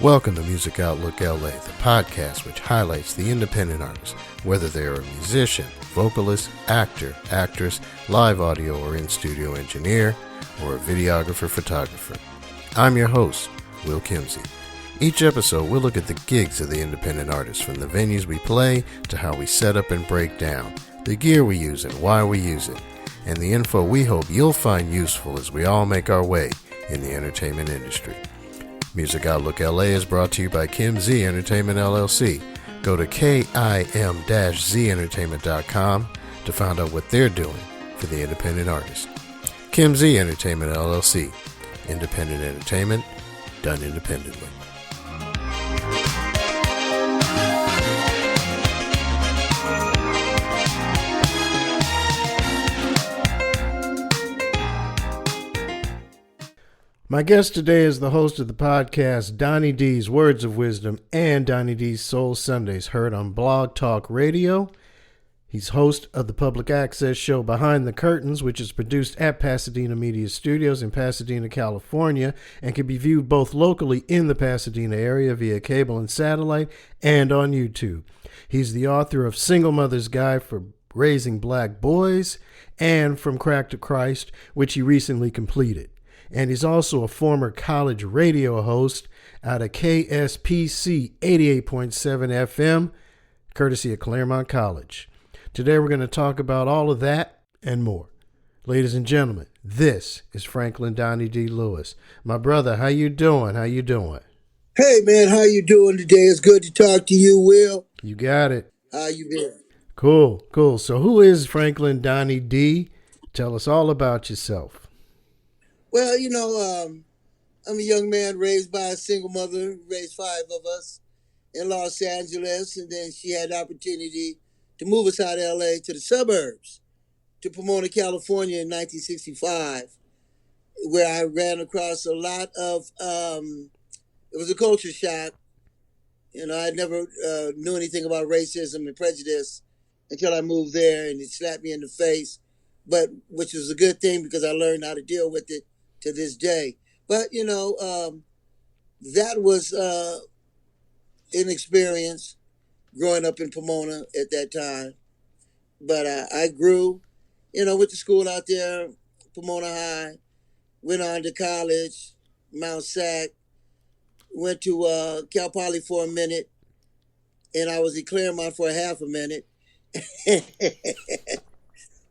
Welcome to Music Outlook LA, the podcast which highlights the independent artist, whether they are a musician, vocalist, actor, actress, live audio or in-studio engineer, or a videographer, photographer. I'm your host, Will Kimsey. Each episode, we'll look at the gigs of the independent artists, from the venues we play to how we set up and break down, the gear we use and why we use it, and the info we hope you'll find useful as we all make our way in the entertainment industry. Music Outlook LA is brought to you by Kim Z Entertainment LLC. Go to kim-zentertainment.com to find out what they're doing for the independent artist. Kim Z Entertainment LLC. Independent entertainment done independently. My guest today is the host of the podcast Donny D's Words of Wisdom and Donny D's Soul Sundays, heard on BlogTalkRadio. He's host of the public access show Behind the Curtains, which is produced at Pasadena Media Studios in Pasadena, California, and can be viewed both locally in the Pasadena area via cable and satellite and on YouTube. He's the author of Single Mother's Guide for Raising Black Boys and From Crack to Christ, which he recently completed. And he's also a former college radio host out of KSPC 88.7 FM, courtesy of Claremont College. Today we're going to talk about all of that and more. Ladies and gentlemen, this is Franklin Donny D. Lewis. My brother, how you doing? How you doing? Hey, man, how you doing today? It's good to talk to you, Will. You got it. How you been? Cool. So who is Franklin Donny D? Tell us all about yourself. Well, I'm a young man raised by a single mother, raised 5 of us in Los Angeles, and then she had the opportunity to move us out of LA to the suburbs, to Pomona, California in 1965, where I ran across a lot of, it was a culture shock. I never knew anything about racism and prejudice until I moved there, and it slapped me in the face, but which was a good thing because I learned how to deal with it to this day. But, that was an experience growing up in Pomona at that time. But I grew, went to school out there, Pomona High, went on to college, Mount Sac, went to Cal Poly for a minute, and I was in Claremont for a half a minute.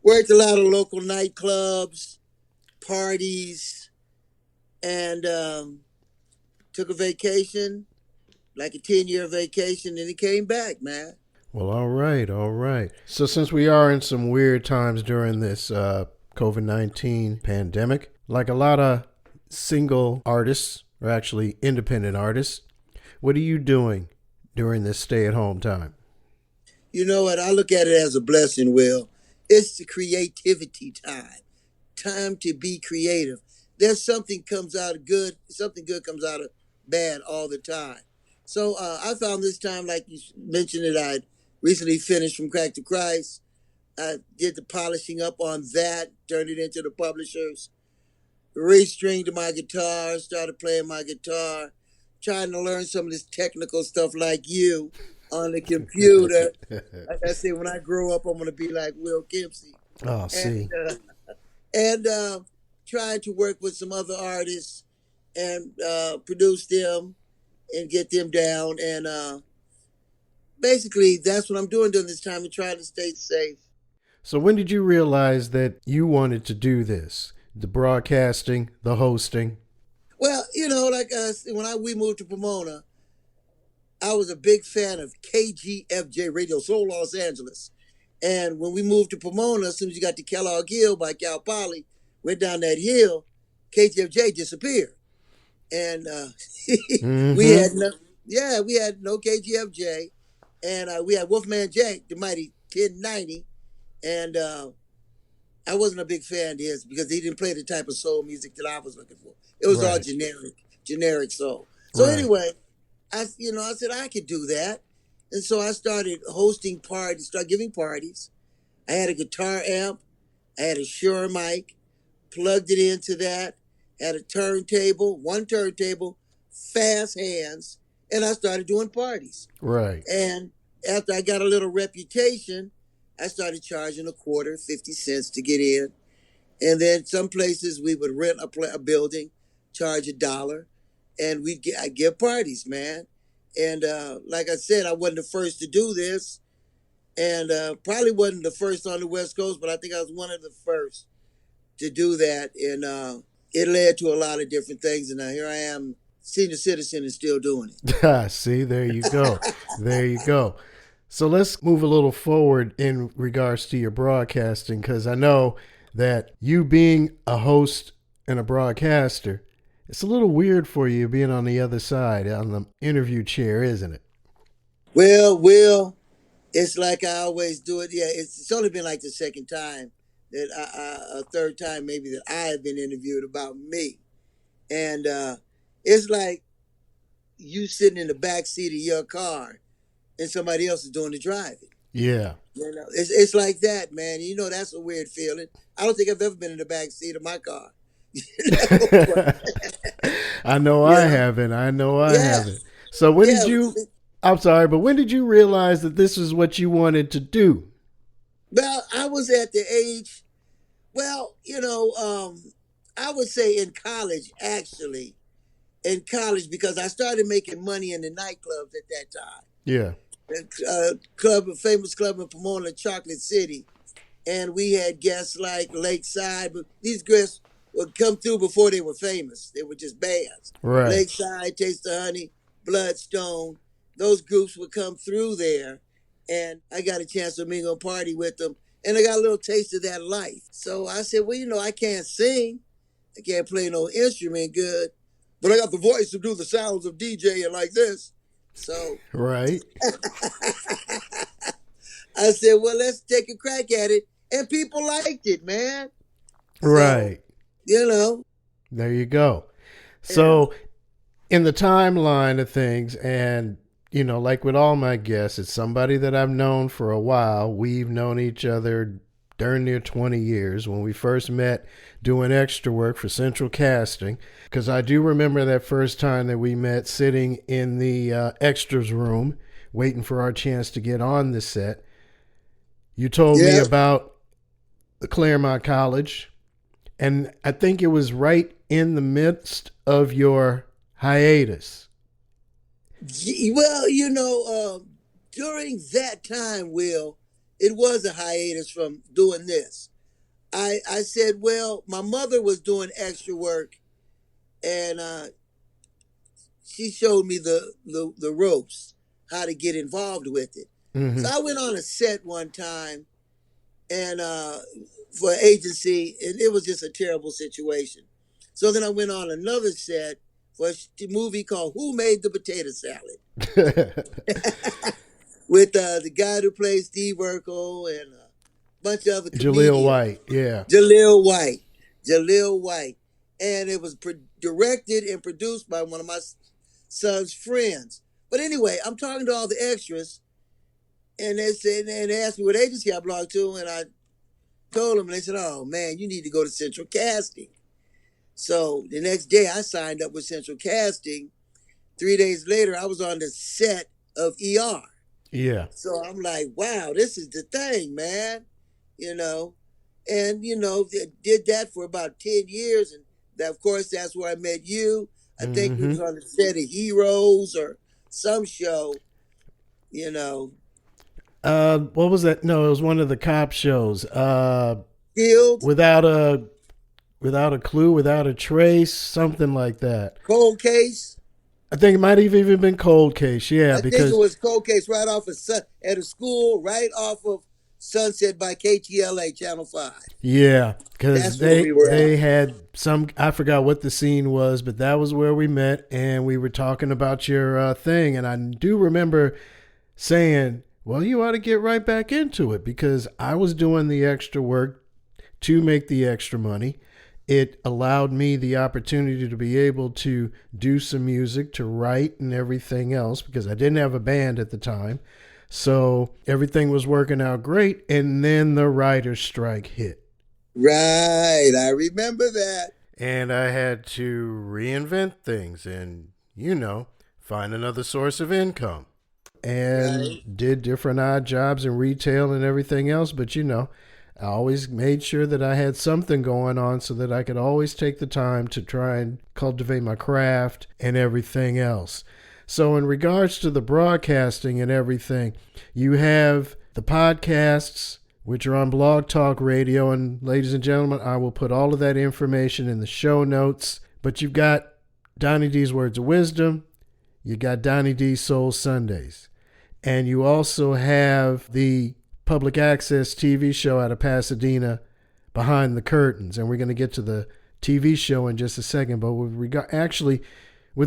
Worked a lot of local nightclubs, parties, and took a vacation, like a 10-year vacation, and it came back, man. Well, all right. So since we are in some weird times during this COVID-19 pandemic, like a lot of single artists, or actually independent artists, what are you doing during this stay-at-home time? You know what? I look at it as a blessing, Will. It's the creativity time to be creative. There's something comes out of good, something good comes out of bad all the time. So I found this time, like you mentioned it, I'd recently finished From Crack to Christ. I did the polishing up on that, turned it into the publishers, restringed my guitar, started playing my guitar, trying to learn some of this technical stuff like you on the computer. Like I said, when I grow up, I'm going to be like Will Kimsey. Oh, see. And trying to work with some other artists and produce them and get them down. And basically, that's what I'm doing during this time and trying to stay safe. So when did you realize that you wanted to do this? The broadcasting, the hosting? Well, when we moved to Pomona, I was a big fan of KGFJ Radio, Soul Los Angeles. And when we moved to Pomona, as soon as you got to Kellogg Hill by Cal Poly, went down that hill, KGFJ disappeared. And we had no KGFJ. And we had Wolfman Jack, the mighty 1090. And I wasn't a big fan of his because he didn't play the type of soul music that I was looking for. It was all generic soul. So anyway, I said I could do that. And so I started hosting parties, started giving parties. I had a guitar amp. I had a Shure mic, plugged it into that, had a turntable, one turntable fast hands, and I started doing parties. Right. And after I got a little reputation, I started charging a quarter, 50 cents to get in. And then some places we would rent a building, charge $1, and I'd give parties, man. And like I said, I wasn't the first to do this, and probably wasn't the first on the West Coast, but I think I was one of the first to do that. And it led to a lot of different things. And now here I am, senior citizen, and still doing it. See, there you go. There you go. So let's move a little forward in regards to your broadcasting, because I know that you being a host and a broadcaster, it's a little weird for you being on the other side, on the interview chair, isn't it? Well, Will, it's like I always do it. Yeah, it's only been like the second time that a third time maybe that I have been interviewed about me. And it's like you sitting in the back seat of your car and somebody else is doing the driving. Yeah. You know, it's like that, man. You know, that's a weird feeling. I don't think I've ever been in the back seat of my car. I know I haven't. I know I haven't. So when did you, I'm sorry, but when did you realize that this is what you wanted to do? Well, I was at the age, well, you know, I would say in college, actually. In college, because I started making money in the nightclubs at that time. Yeah. A famous club in Pomona, Chocolate City. And we had guests like Lakeside, but these guests would come through before they were famous. They were just bands. Right. Lakeside, Taste the Honey, Bloodstone. Those groups would come through there. And I got a chance to mingle and party with them. And I got a little taste of that life. So I said, well, you know, I can't sing. I can't play no instrument good. But I got the voice to do the sounds of DJing like this. So. Right. I said, well, let's take a crack at it. And people liked it, man. Right. So, you know. There you go. So in the timeline of things, and, you know, like with all my guests, it's somebody that I've known for a while. We've known each other darn near 20 years when we first met doing extra work for Central Casting, because I do remember that first time that we met sitting in the extras room waiting for our chance to get on the set. You told me about the Claremont College, and I think it was right in the midst of your hiatus. Well, you know, during that time, Will, it was a hiatus from doing this. I said, well, my mother was doing extra work, and she showed me the ropes, how to get involved with it. Mm-hmm. So I went on a set one time, and for an agency, and it was just a terrible situation. So then I went on another set for a movie called Who Made the Potato Salad? With the guy who plays Steve Urkel and a bunch of other comedians. Jaleel White, yeah. Jaleel White. And it was directed and produced by one of my son's friends. But anyway, I'm talking to all the extras, and they said, and they asked me what agency I belonged to, and I told them, and they said, oh man, you need to go to Central Casting. So the next day I signed up with Central Casting. 3 days later, I was on the set of ER. Yeah. So I'm like, wow, this is the thing, man. You know, and, you know, did that for about 10 years. And that, of course, that's where I met you. I think we was on the set of Heroes or some show, you know. What was that? No, it was one of the cop shows. Field. Without a clue, without a trace, something like that. Cold Case. I think it might have even been Cold Case, yeah. I think it was Cold Case right off of at a school right off of Sunset by KTLA Channel 5. Yeah, because they had some, I forgot what the scene was, but that was where we met, and we were talking about your thing, and I do remember saying, well, you ought to get right back into it, because I was doing the extra work to make the extra money. It allowed me the opportunity to be able to do some music, to write and everything else, because I didn't have a band at the time. So everything was working out great. And then the writer's strike hit. Right. I remember that. And I had to reinvent things. And find another source of income. And Right. did different odd jobs in retail and everything else. But, I always made sure that I had something going on so that I could always take the time to try and cultivate my craft and everything else. So in regards to the broadcasting and everything, you have the podcasts, which are on Blog Talk Radio. And ladies and gentlemen, I will put all of that information in the show notes. But you've got Donny D's Words of Wisdom. You got Donny D's Soul Sundays. And you also have the public access TV show out of Pasadena, Behind the Curtains. And we're going to get to the TV show in just a second. But with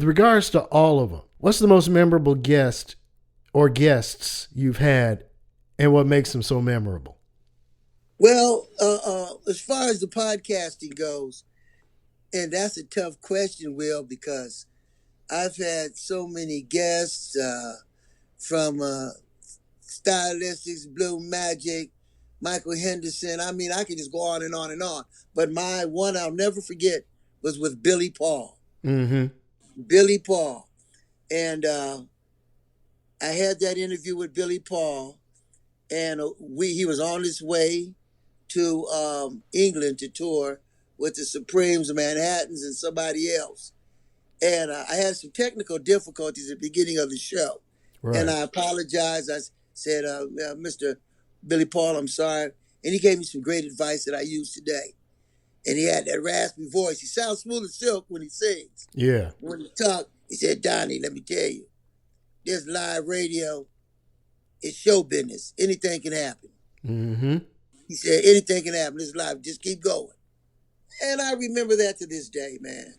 regards to all of them, what's the most memorable guest or guests you've had, and what makes them so memorable? Well, as far as the podcasting goes, and that's a tough question, Will, because I've had so many guests from Stylistics, Blue Magic, Michael Henderson. I mean, I could just go on and on and on. But my one I'll never forget was with Billy Paul. Mm-hmm. Billy Paul. And I had that interview with Billy Paul, and he was on his way to England to tour with the Supremes, the Manhattans, and somebody else. And I had some technical difficulties at the beginning of the show. Right. And I apologized. I said, Mr. Billy Paul, I'm sorry. And he gave me some great advice that I use today. And he had that raspy voice. He sounds smooth as silk when he sings. Yeah. When he talks, he said, Donny, let me tell you, this live radio is show business. Anything can happen. Mm-hmm. He said, anything can happen. This live, just keep going. And I remember that to this day, man.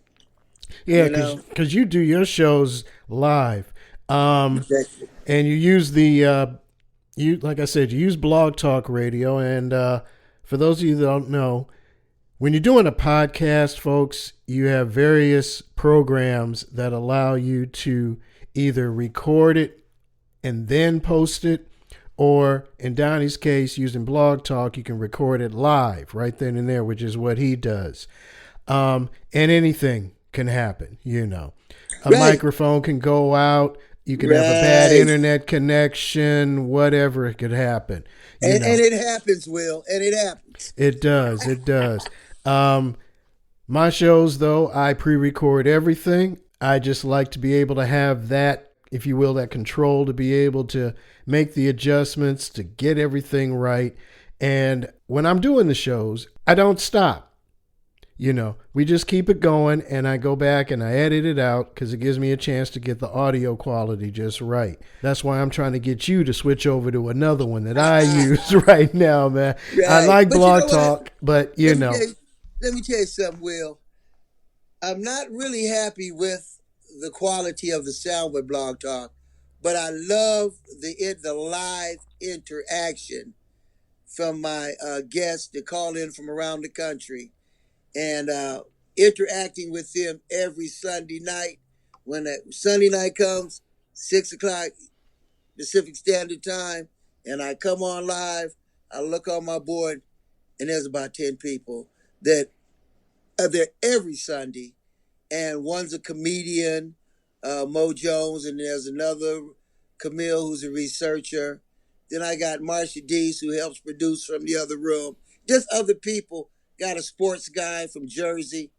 Yeah, because you do your shows live. Exactly. And you use like I said, you use Blog Talk Radio. And for those of you that don't know, when you're doing a podcast, folks, you have various programs that allow you to either record it and then post it, or in Donny's case, using Blog Talk, you can record it live right then and there, which is what he does. And anything can happen, A Right. microphone can go out. You could have a bad internet connection, whatever, it could happen. And it happens, Will, and it happens. It does. It does. My shows, though, I pre-record everything. I just like to be able to have that, if you will, that control to be able to make the adjustments, to get everything right. And when I'm doing the shows, I don't stop. We just keep it going, and I go back and I edit it out because it gives me a chance to get the audio quality just right. That's why I'm trying to get you to switch over to another one that I use right now, man. Right. I like Blog Talk, but Let me tell you something, Will. I'm not really happy with the quality of the sound with Blog Talk, but I love the live interaction from my guests that call in from around the country. And interacting with them every Sunday night. When that Sunday night comes, 6 o'clock Pacific Standard Time, and I come on live, I look on my board, and there's about 10 people that are there every Sunday. And one's a comedian, Mo Jones, and there's another, Camille, who's a researcher. Then I got Marsha Dees, who helps produce from the other room. Just other people. Got a sports guy from Jersey,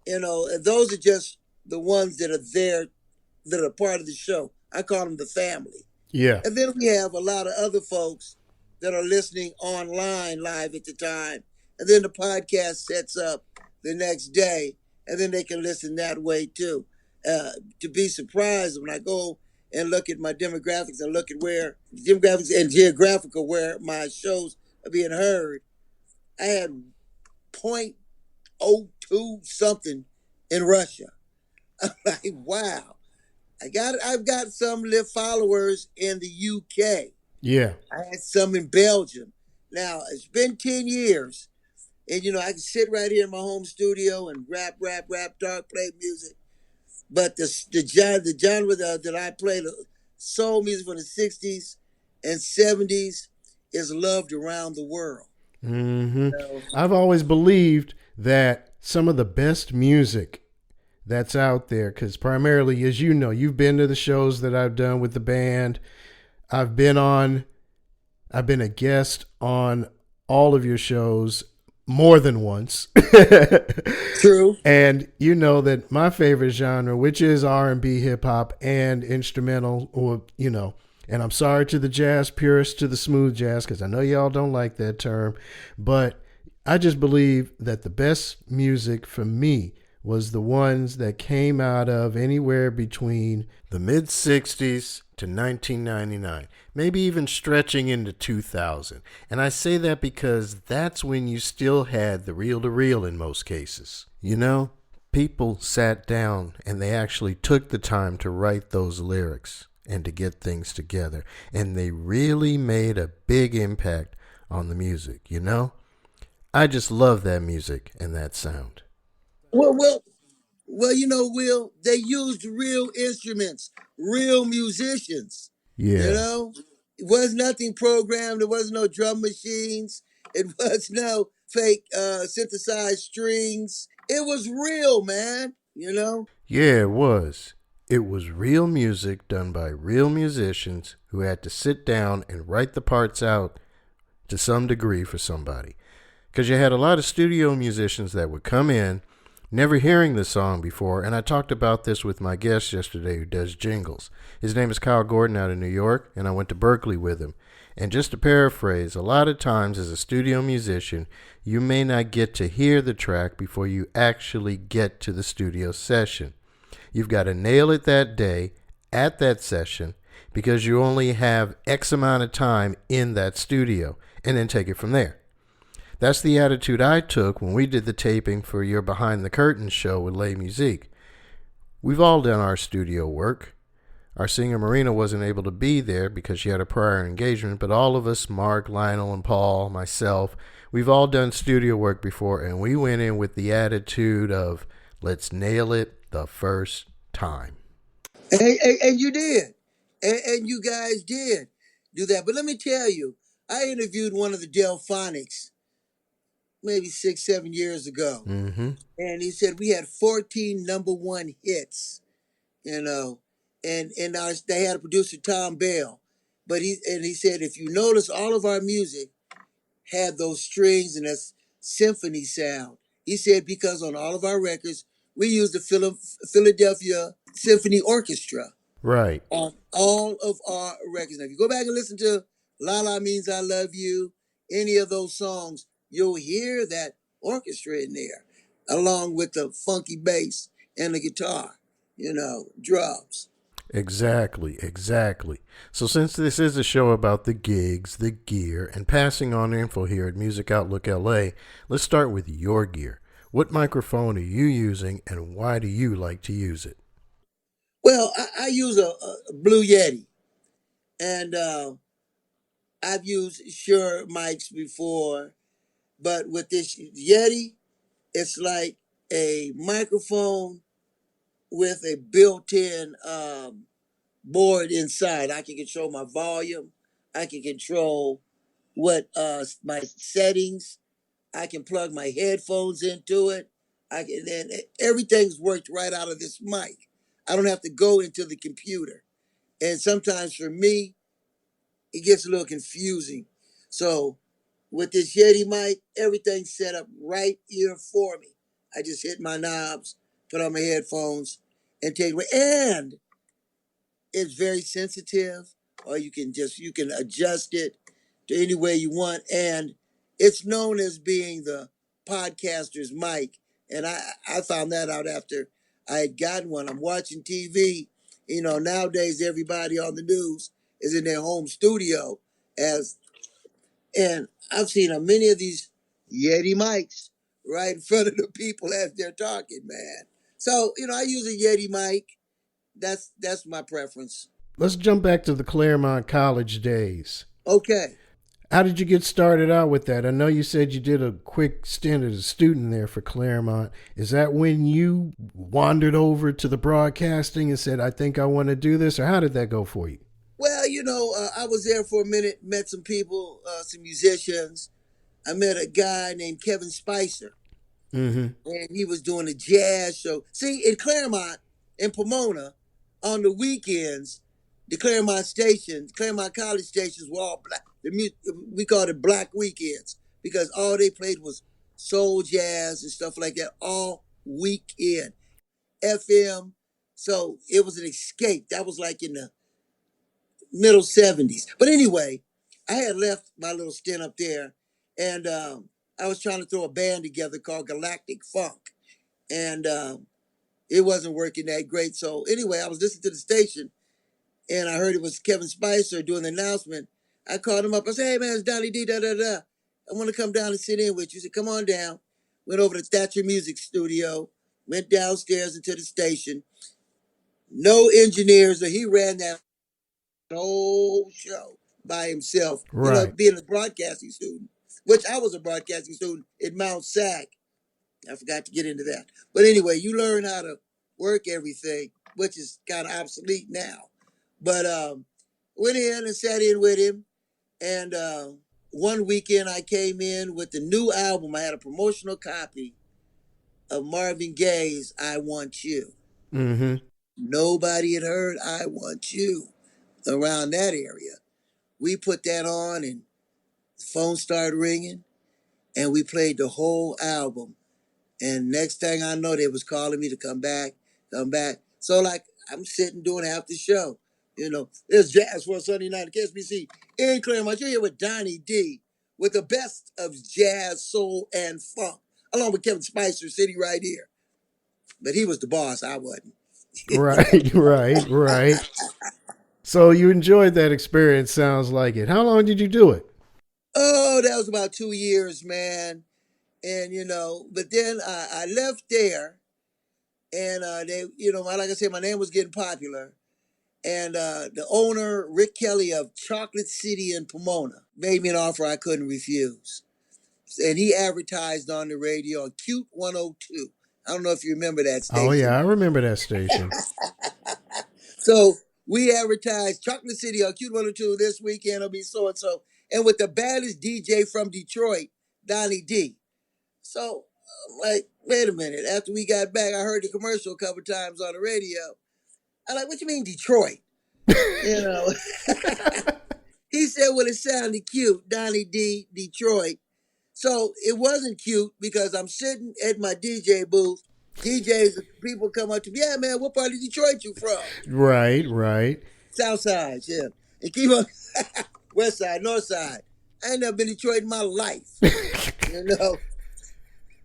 and those are just the ones that are there, that are part of the show. I call them the family. Yeah. And then we have a lot of other folks that are listening online live at the time. And then the podcast sets up the next day, and then they can listen that way too. To be surprised when I go and look at my demographics and look at where demographics and geographical where my shows are being heard, I had 0.02 something in Russia. I'm like, wow. I've got some live followers in the UK. Yeah. I had some in Belgium. Now, it's been 10 years. And, I can sit right here in my home studio and rap, talk, play music. But the genre that I play, the soul music from the 60s and 70s, is loved around the world. Mm-hmm. I've always believed that some of the best music that's out there, because primarily, as you know, you've been to the shows that I've done with the band. I've been a guest on all of your shows more than once. True. And you know that my favorite genre, which is R&B, hip hop, and instrumental, or, you know, and I'm sorry to the jazz purists, to the smooth jazz, because I know y'all don't like that term, but I just believe that the best music for me was the ones that came out of anywhere between the mid 60s to 1999, maybe even stretching into 2000. And I say that because that's when you still had the reel to reel in most cases. You know, people sat down and they actually took the time to write those lyrics and to get things together. And they really made a big impact on the music, you know? I just love that music and that sound. Well, well, well, Will, they used real instruments, real musicians. You Yeah. know, it was nothing programmed. There was no drum machines. It was no fake synthesized strings. It was real, man. Yeah, it was. It was real music done by real musicians who had to sit down and write the parts out to some degree for somebody. Because you had a lot of studio musicians that would come in, never hearing the song before, and I talked about this with my guest yesterday who does jingles. His name is Kyle Gordon out of New York, and I went to Berkeley with him. And just to paraphrase, a lot of times as a studio musician, you may not get to hear the track before you actually get to the studio session. You've got to nail it that day at that session because you only have X amount of time in that studio, and then take it from there. That's the attitude I took when we did the taping for your Behind the Curtain show with Les Musique. We've all done our studio work. Our singer Marina wasn't able to be there because she had a prior engagement, but all of us, Mark, Lionel, and Paul, myself, we've all done studio work before, and we went in with the attitude of, let's nail it the first time. And you did. And you guys did do that. But let me tell you, I interviewed one of the Delphonics maybe 6, 7 years ago. Mm-hmm. And he said we had 14 #1 hits, and they had a producer, Tom Bell. But he said, if you notice, all of our music had those strings and that symphony sound. He said, because on all of our records, we used the Philadelphia Symphony Orchestra Right. on all of our records. Now, if you go back and listen to La La Means I Love You, any of those songs, you'll hear that orchestra in there, along with the funky bass and the guitar, drums. Exactly. So since this is a show about the gigs, the gear, and passing on info here at Music Outlook LA, let's start with your gear. What microphone are you using, and why do you like to use it? Well, I use a Blue Yeti, and I've used Shure mics before, but with this Yeti, it's like a microphone with a built-in board inside. I can control my volume. I can control what my settings. I can plug my headphones into it. And everything's worked right out of this mic. I don't have to go into the computer. And sometimes for me, it gets a little confusing. So with this Yeti mic, everything's set up right here for me. I just hit my knobs, put on my headphones, and take away. And it's very sensitive, or you can adjust it to any way you want. And it's known as being the podcaster's mic. And I found that out after I had gotten one. I'm watching TV. Nowadays everybody on the news is in their home studio and I've seen many of these Yeti mics right in front of the people as they're talking, man. So, I use a Yeti mic. That's my preference. Let's jump back to the Claremont College days. Okay. How did you get started out with that? I know you said you did a quick stint as a student there for Claremont. Is that when you wandered over to the broadcasting and said, I think I want to do this? Or how did that go for you? Well, I was there for a minute, met some people, some musicians. I met a guy named Kevin Spicer. Mm-hmm. and he was doing a jazz show. See, in Claremont and Pomona, on the weekends, the Claremont College stations were all black. We called it Black Weekends because all they played was soul jazz and stuff like that all weekend. FM. So it was an escape. That was like in the middle 70s. But anyway, I had left my little stint up there, and I was trying to throw a band together called Galactic Funk. And it wasn't working that great. So anyway, I was listening to the station, and I heard it was Kevin Spicer doing the announcement. I called him up. I said, "Hey man, it's Donny D. Da da da. I want to come down and sit in with you." He said, "Come on down." Went over to Thatcher Music Studio. Went downstairs into the station. No engineers. So he ran that whole show by himself. You know, Right. being a broadcasting student, which I was a broadcasting student at Mount Sac. I forgot to get into that. But anyway, you learn how to work everything, which is kind of obsolete now. But went in and sat in with him. And one weekend I came in with the new album. I had a promotional copy of Marvin Gaye's I Want You. Mm-hmm. Nobody had heard I Want You around that area. We put that on and the phone started ringing and we played the whole album. And next thing I know, they was calling me to come back, come back. So like I'm sitting doing half the show. You know, there's jazz for a Sunday night at KSPC in Claremont. You're here with Donny D with the best of jazz, soul, and funk, along with Kevin Spicer sitting right here. But he was the boss, I wasn't. Right. Right. Right. So you enjoyed that experience. Sounds like it. How long did you do it? Oh, that was about 2 years, man. And but then I left there, and they, like I said, my name was getting popular, and the owner, Rick Kelly of Chocolate City in Pomona, made me an offer I couldn't refuse, and he advertised on the radio on Cute 102. I don't know if you remember that Oh yeah, station. I remember that station. So we advertised Chocolate City on Cute 102 this weekend. It'll be so and so, and with the baddest DJ from Detroit, Donny D. So I'm like, wait a minute. After we got back, I heard the commercial a couple times on the radio. I'm like, what you mean Detroit? You know. He said, well, it sounded cute, Donny D, Detroit. So it wasn't cute because I'm sitting at my DJ booth. DJs, people come up to me, yeah, man, what part of Detroit you from? Right. Right. South Side, yeah. And keep on, West Side, North Side. I ain't never been to Detroit in my life, you know.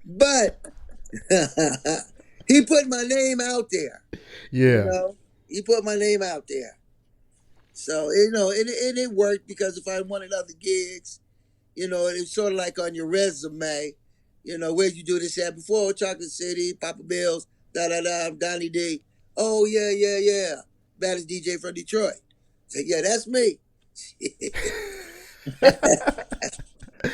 But he put my name out there. You Yeah. know, he put my name out there. So it worked because if I wanted other gigs, it's sort of like on your resume. Where'd you do this at before? Chocolate City, Papa Bill's, da da da, Donny D. Oh yeah, yeah, yeah. Baddest DJ from Detroit. So yeah, that's me.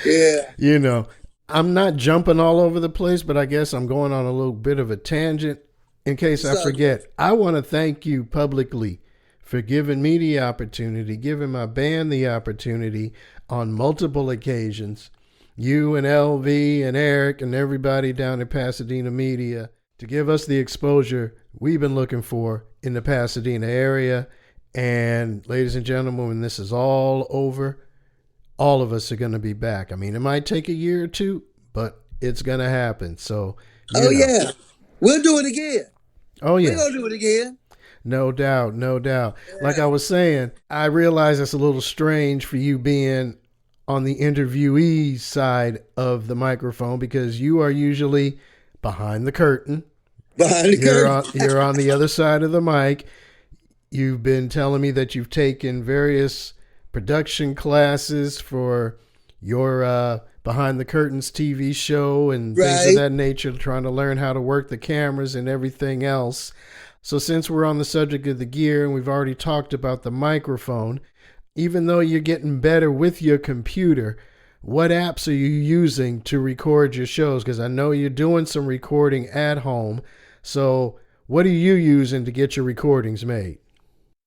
Yeah. You know, I'm not jumping all over the place, but I guess I'm going on a little bit of a tangent. In case It's I all good. forget, I want to thank you publicly for giving me the opportunity, giving my band the opportunity on multiple occasions. You and LV and Eric and everybody down at Pasadena Media to give us the exposure we've been looking for in the Pasadena area. And ladies and gentlemen, when this is all over, all of us are going to be back. I mean, it might take a year or two, but it's going to happen. So, Oh you know. yeah. We'll do it again. Oh, We're yeah. gonna do it again. No doubt. No doubt. Like I Yeah. was saying, I realize it's a little strange for you being on the interviewee side of the microphone because you are usually behind the curtain. Behind the curtain. You're on the other side of the mic. You've been telling me that you've taken various production classes for your behind the curtains TV show and things of Right. that nature, trying to learn how to work the cameras and everything else. So since we're on the subject of the gear and we've already talked about the microphone, even though you're getting better with your computer, what apps are you using to record your shows? Because I know you're doing some recording at home. So what are you using to get your recordings made?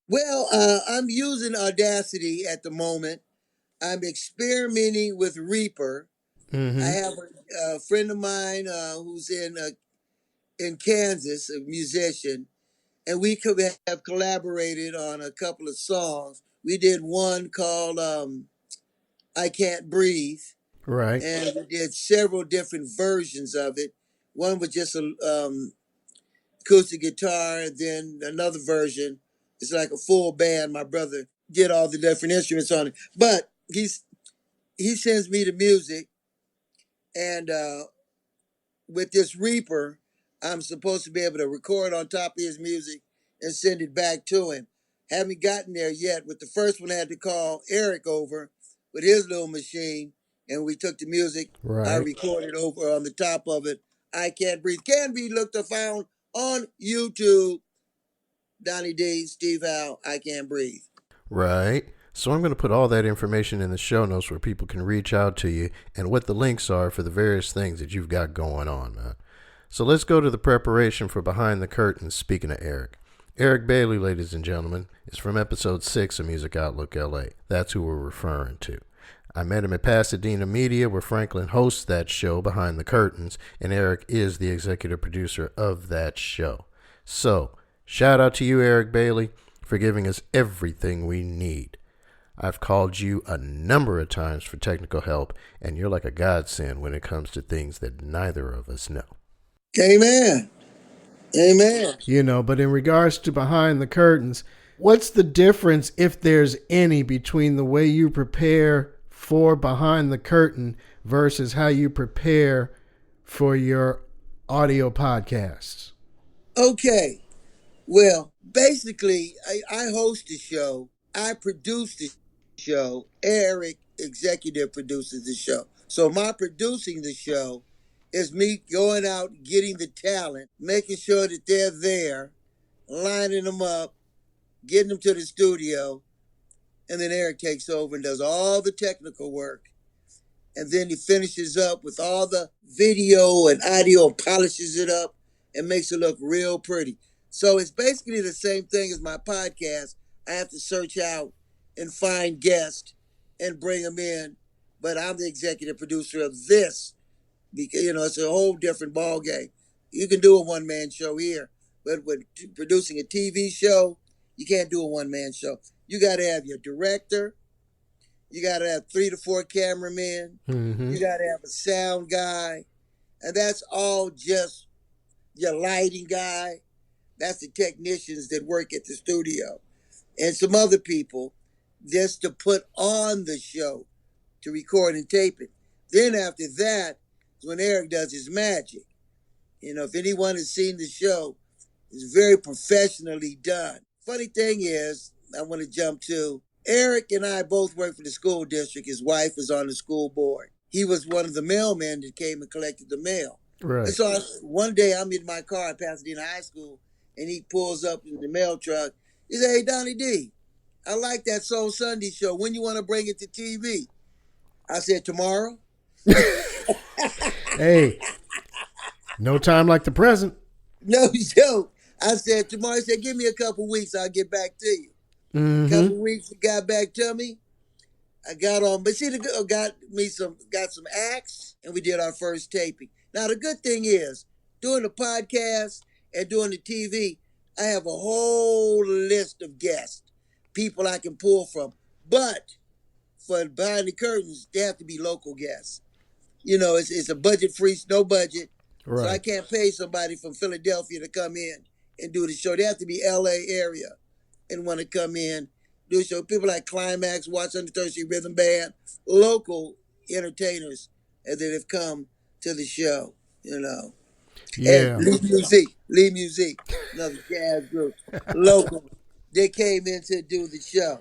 Well, I'm using Audacity at the moment. I'm experimenting with Reaper. I Mm-hmm. have a friend of mine who's in Kansas, a musician, and we could have collaborated on a couple of songs. We did one called "I Can't Breathe," Right. and we did several different versions of it. One was just a acoustic guitar, and then another version. It's like a full band. My brother did all the different instruments on it, but he sends me the music, and with this Reaper, I'm supposed to be able to record on top of his music and send it back to him. Haven't gotten there yet. With the first one, I had to call Eric over with his little machine, and we took the music. I Right. recorded over on the top of it. I Can't Breathe. Can be looked or found on YouTube. Donny D, Steve Howe, I Can't Breathe. Right. So I'm going to put all that information in the show notes where people can reach out to you and what the links are for the various things that you've got going on, man. So let's go to the preparation for Behind the Curtain, speaking of Eric. Eric Bailey, ladies and gentlemen, is from episode 6 of Music Outlook LA. That's who we're referring to. I met him at Pasadena Media, where Franklin hosts that show, Behind the Curtains, and Eric is the executive producer of that show. So, shout out to you, Eric Bailey, for giving us everything we need. I've called you a number of times for technical help, and you're like a godsend when it comes to things that neither of us know. Amen. Amen. You know, but in regards to Behind the Curtains, what's the difference, if there's any, between the way you prepare for Behind the Curtain versus how you prepare for your audio podcasts? Okay. Well, basically, I host the show. I produce the show. Eric executive produces the show. So my producing the show is me going out, getting the talent, making sure that they're there, lining them up, getting them to the studio, and then Eric takes over and does all the technical work. And then he finishes up with all the video and audio, polishes it up, and makes it look real pretty. So it's basically the same thing as my podcast. I have to search out and find guests and bring them in, but I'm the executive producer of this because it's a whole different ball game. You can do a one-man show here, but when producing a TV show, you can't do a one-man show. You got to have your director. You got to have 3 to 4 cameramen. Mm-hmm. You got to have a sound guy. And that's all just your lighting guy. That's the technicians that work at the studio. And some other people just to put on the show, to record and tape it. Then after that is when Eric does his magic. If anyone has seen the show, it's very professionally done. Funny thing is, I want to jump to, Eric and I both work for the school district. His wife is on the school board. He was one of the mailmen that came and collected the mail. Right. And so one day I'm in my car at Pasadena High School, and he pulls up in the mail truck. He said, "Hey, Donny D, I like that Soul Sunday show. When you want to bring it to TV?" I said, "Tomorrow." Hey, no time like the present. No joke. I said, "Tomorrow." He said, "Give me a couple weeks. I'll get back to you." Mm-hmm. Couple weeks, he got back to me. I got on, but see, got some acts, and we did our first taping. Now, the good thing is, doing the podcast and doing the TV, I have a whole list of guests, people I can pull from. But for Behind the Curtains, they have to be local guests. It's a budget free, no budget. Right. So I can't pay somebody from Philadelphia to come in and do the show. They have to be LA area and want to come in, do a show. People like Climax, Watch Under 30 Street Rhythm Band, local entertainers that have come to the show, Yeah. And Lee Music, another jazz group, local. They came in to do the show.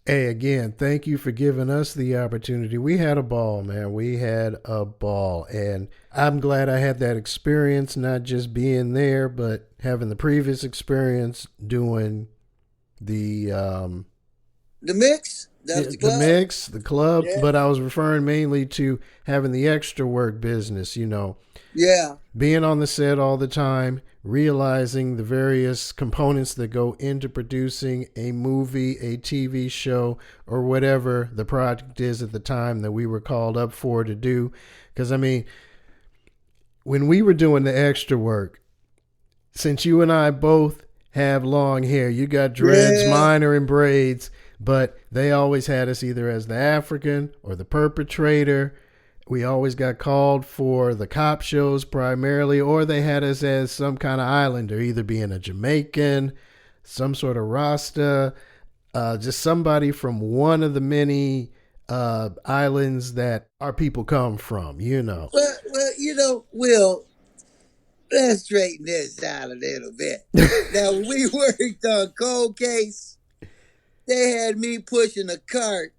Hey, again, thank you for giving us the opportunity. We had a ball, man. We had a ball. And I'm glad I had that experience, not just being there, but having the previous experience doing the The mix? That's the The club? mix, the club, Yeah. but I was referring mainly to having the extra work business, Yeah. being on the set all the time, realizing the various components that go into producing a movie, a TV show, or whatever the project is at the time that we were called up for to do. Because, I mean, when we were doing the extra work, since you and I both have long hair, you got dreads, Yeah. mine are in braids, but they always had us either as the African or the perpetrator. We always got called for the cop shows primarily, or they had us as some kind of islander, either being a Jamaican, some sort of Rasta, just somebody from one of the many islands that our people come from, Well, Will, let's straighten this out a little bit. Now, when we worked on Cold Case, they had me pushing a cart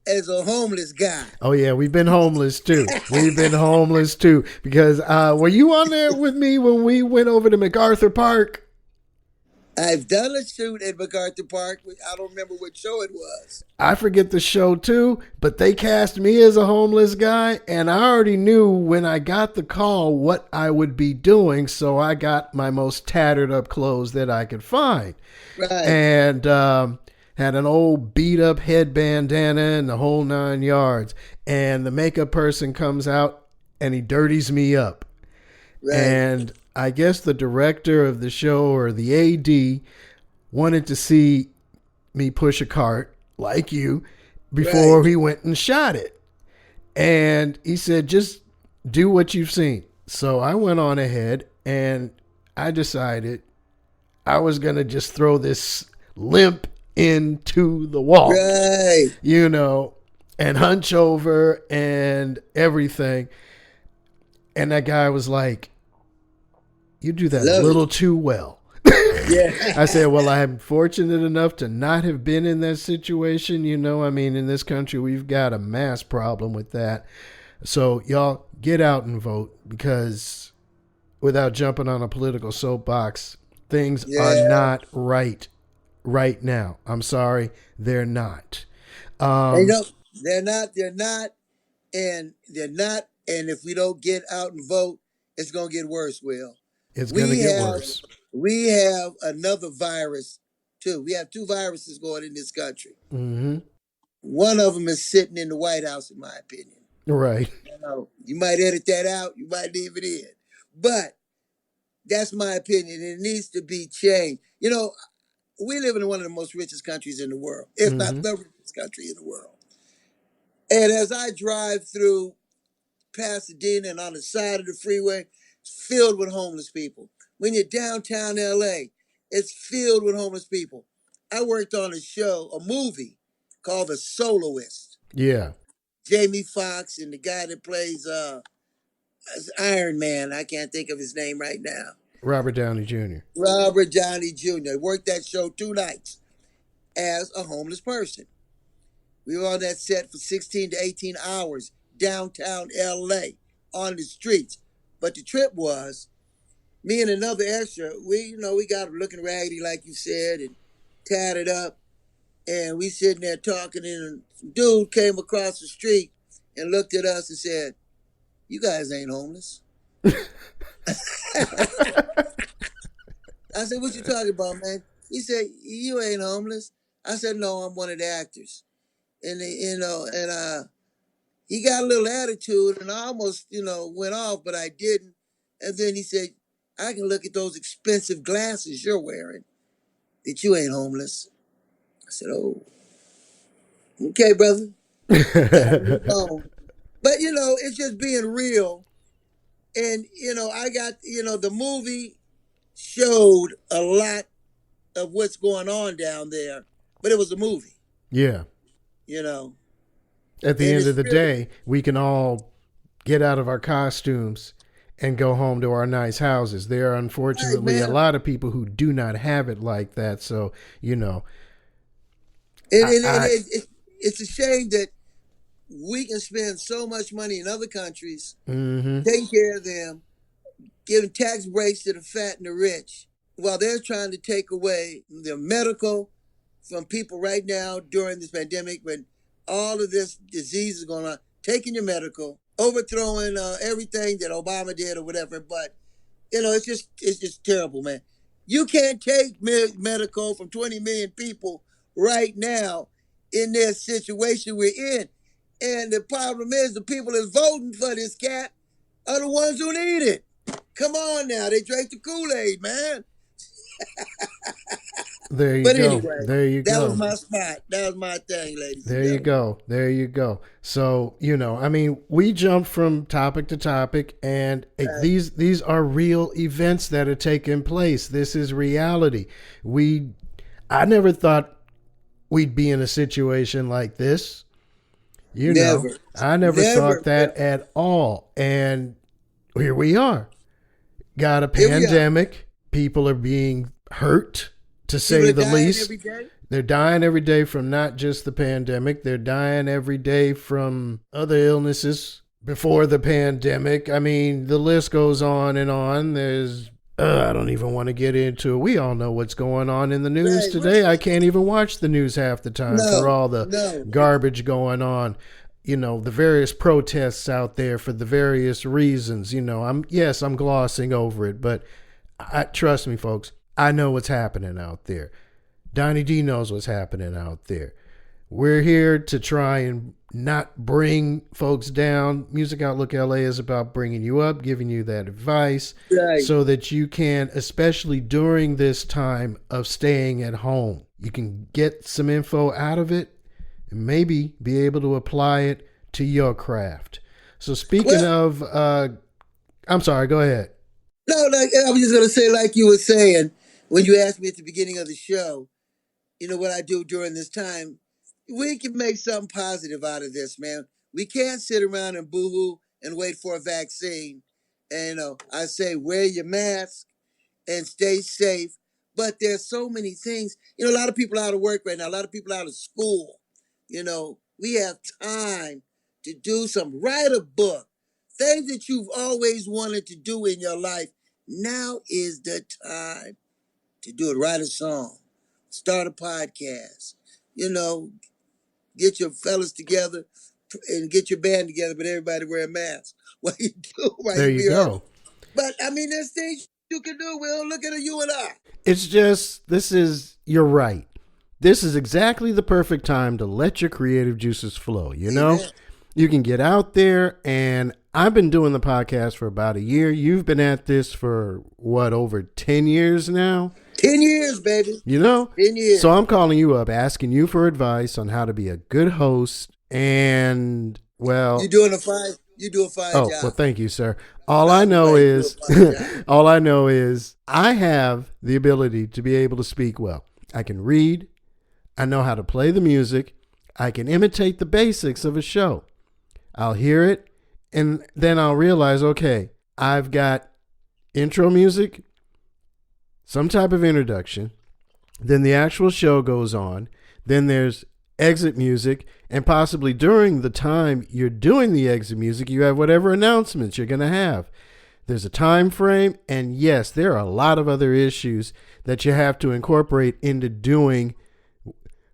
as a homeless guy. Oh yeah, we've been homeless too. Because were you on there with me when we went over to MacArthur Park? I've done a shoot at MacArthur Park. I don't remember what show it was. I forget the show too, but they cast me as a homeless guy, and I already knew when I got the call what I would be doing, so I got my most tattered up clothes that I could find. Right. And had an old beat up head bandana and the whole 9 yards. And the makeup person comes out and he dirties me up. Right. And I guess the director of the show or the AD wanted to see me push a cart like you before he went and shot it. And he said, just do what you've seen. So I went on ahead and I decided I was going to just throw this limp into the wall, Right. And hunch over and everything. And that guy was like, you do that a little too well. Yeah. I said, well, I'm fortunate enough to not have been in that situation. I mean, in this country, we've got a mass problem with that. So y'all get out and vote, because without jumping on a political soapbox, things are not right now. I'm sorry, they're not. They're not. And they're not. And if we don't get out and vote, it's going to get worse, Will. It's going to get worse. We have another virus, too. We have two viruses going in this country. Mm-hmm. One of them is sitting in the White House, in my opinion. Right. You might edit that out. You might leave it in. But that's my opinion. It needs to be changed. We live in one of the most richest countries in the world, if not the richest country in the world. And as I drive through Pasadena and on the side of the freeway, it's filled with homeless people. When you're downtown LA, it's filled with homeless people. I worked on a movie called The Soloist. Yeah. Jamie Foxx and the guy that plays Iron Man, I can't think of his name right now. Robert Downey Jr. Robert Downey Jr. I worked that show 2 nights as a homeless person. We were on that set for 16 to 18 hours, downtown LA, on the streets. But the trip was, me and another extra, we got looking raggedy, like you said, and tatted up. And we sitting there talking, and some dude came across the street and looked at us and said, "You guys ain't homeless." I said, "What you talking about, man?" He said, "You ain't homeless." I said, "No, I'm one of the actors." And he got a little attitude, and I almost, went off, but I didn't. And then he said, "I can look at those expensive glasses you're wearing, that you ain't homeless." I said, "Oh, okay, brother." But it's just being real. And I got the movie showed a lot of what's going on down there, but it was a movie. Yeah. At the end of the day, we can all get out of our costumes and go home to our nice houses. There are unfortunately a lot of people who do not have it like that. So, it's a shame that we can spend so much money in other countries, taking care of them, giving tax breaks to the fat and the rich, while they're trying to take away their medical, from people right now during this pandemic when all of this disease is going on, taking your medical, overthrowing everything that Obama did or whatever. But, it's just terrible, man. You can't take medical from 20 million people right now in this situation we're in. And the problem is the people that's voting for this cat are the ones who need it. Come on now. They drank the Kool-Aid, man. There you But go. anyway, There you that go. was my spot. That was my thing, ladies. There you go. There you go. So, we jump from topic to topic, and these are real events that are taking place. This is reality. I never thought we'd be in a situation like this. I never thought that at all. And here we are. Got a pandemic. People are being hurt, to say the least. They're dying every day from not just the pandemic. They're dying every day from other illnesses before the pandemic. I mean, the list goes on and on. There's, I don't even want to get into it. We all know what's going on in the news today. I can't even watch the news half the time for all the garbage going on. The various protests out there for the various reasons. I'm glossing over it, but trust me, folks, I know what's happening out there. Donny D knows what's happening out there. We're here to try and not bring folks down. Music Outlook LA is about bringing you up, giving you that advice so that you can, especially during this time of staying at home, you can get some info out of it and maybe be able to apply it to your craft. So speaking of, I'm sorry, go ahead. No, I was just going to say, like you were saying, when you asked me at the beginning of the show, what I do during this time, we can make something positive out of this, man. We can't sit around and boo-hoo and wait for a vaccine. And, I say, wear your mask and stay safe. But there's so many things. A lot of people out of work right now, a lot of people out of school. We have time to do something. Write a book. Things that you've always wanted to do in your life. Now is the time to do it. Write a song. Start a podcast. Get your fellas together and get your band together, but everybody wear a mask. What you do? There you go. But, there's things you can do, Will. Look at you and I. It's just, you're right. This is exactly the perfect time to let your creative juices flow, Amen. You can get out there, and I've been doing the podcast for about a year. You've been at this for, over 10 years now? 10 years, baby. 10 years. So I'm calling you up, asking you for advice on how to be a good host, and, You do a fine job. Well, thank you, sir. All I know is I have the ability to be able to speak well. I can read. I know how to play the music. I can imitate the basics of a show. I'll hear it, and then I'll realize, okay, I've got intro music, some type of introduction, then the actual show goes on, then there's exit music, and possibly during the time you're doing the exit music, you have whatever announcements you're going to have. There's a time frame, and yes, there are a lot of other issues that you have to incorporate into doing,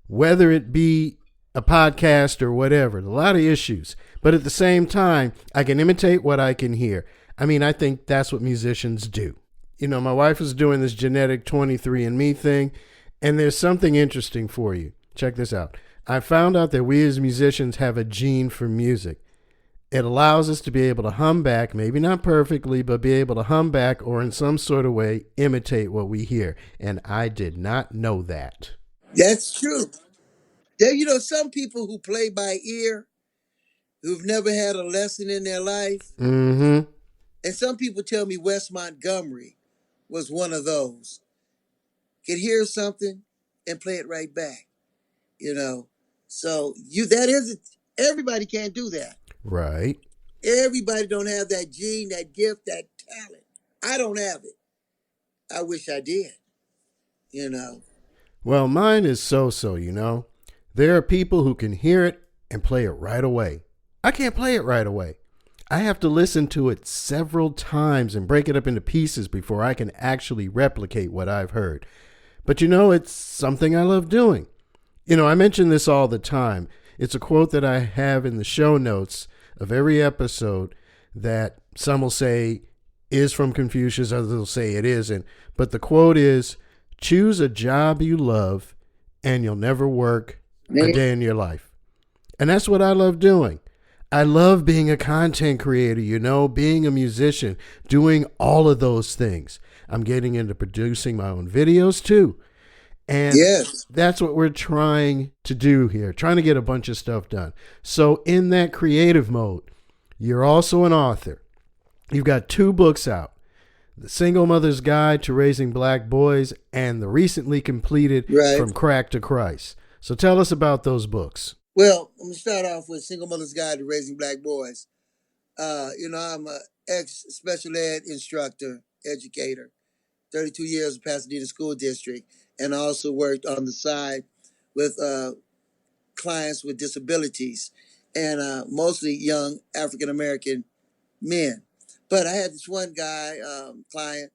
whether it be a podcast or whatever. A lot of issues. But at the same time, I can imitate what I can hear. I think that's what musicians do. My wife is doing this genetic 23andMe thing, and there's something interesting for you. Check this out. I found out that we as musicians have a gene for music. It allows us to be able to hum back, maybe not perfectly, but be able to hum back or in some sort of way imitate what we hear. And I did not know that. That's true. There, some people who play by ear, who've never had a lesson in their life. Mm-hmm. And some people tell me Wes Montgomery was one of those. Could hear something and play it right back. So everybody can't do that. Right. Everybody don't have that gene, that gift, that talent. I don't have it. I wish I did. Well, mine is so-so, There are people who can hear it and play it right away. I can't play it right away. I have to listen to it several times and break it up into pieces before I can actually replicate what I've heard. But it's something I love doing. I mention this all the time. It's a quote that I have in the show notes of every episode that some will say is from Confucius, others will say it isn't. But the quote is, choose a job you love and you'll never work a day in your life. And that's what I love doing. I love being a content creator, being a musician, doing all of those things. I'm getting into producing my own videos too. And Yes. that's what we're trying to do here, trying to get a bunch of stuff done. So in that creative mode, you're also an author. You've got 2 books out, The Single Mother's Guide to Raising Black Boys and the recently completed From Crack to Christ. So tell us about those books. Well, I'm going to start off with Single Mother's Guide to Raising Black Boys. I'm an ex-special ed instructor, educator, 32 years in Pasadena School District, and I also worked on the side with clients with disabilities and mostly young African-American men. But I had this one guy, client,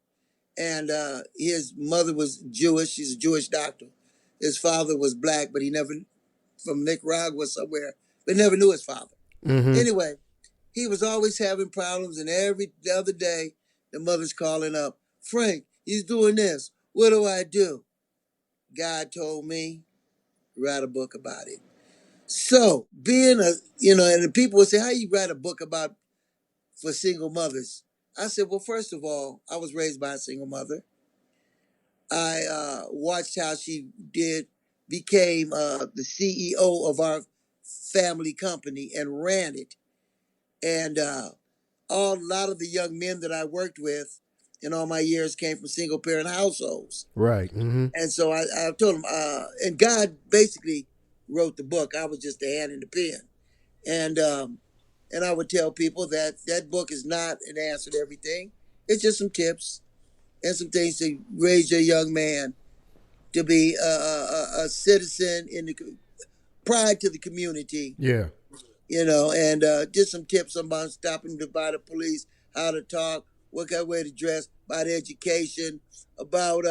and his mother was Jewish. She's a Jewish doctor. His father was black, but he never, from Nicaragua somewhere, but never knew his father. Mm-hmm. Anyway, he was always having problems, and every other day, the mother's calling up, Frank, he's doing this. What do I do? God told me, write a book about it. So being and the people would say, how you write a book about for single mothers? I said, well, first of all, I was raised by a single mother. I watched how she became the CEO of our family company and ran it. And a lot of the young men that I worked with in all my years came from single parent households. Right. Mm-hmm. And so I told him, and God basically wrote the book. I was just a hand in the pen. And I would tell people that book is not an answer to everything. It's just some tips and some things to raise your young man to be a citizen in the pride to the community. Yeah. And just some tips about stopping by the police, how to talk, what kind of way to dress, about education, about